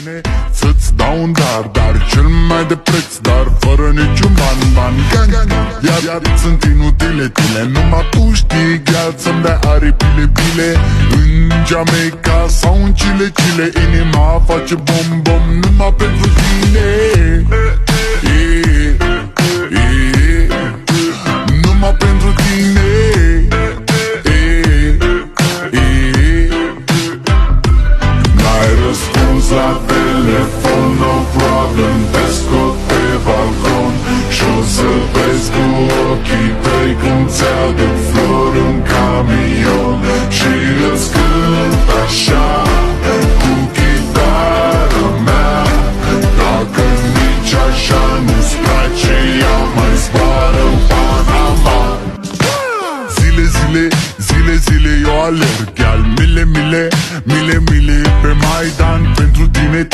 tine. Să-ți dau un dar cel mai de preț, dar fără niciun ban. Iar sunt inutile tine, numai tu știi, gheal, să-mi dai aripile bile. În Jamaica sau în Chile, inima face bom numai pentru tine. Numai pentru tine. N-ai răspuns la telefon, no problem, te scot pe balcon și-o să vezi cu ochii tăi cum ți-aduc flori în camion și îți cânt așa cu chitara mea. Dacă nici așa nu-ți place, ea mai zboară în Panama. Zile eu alerg, al mile pe Maidan pentru tine.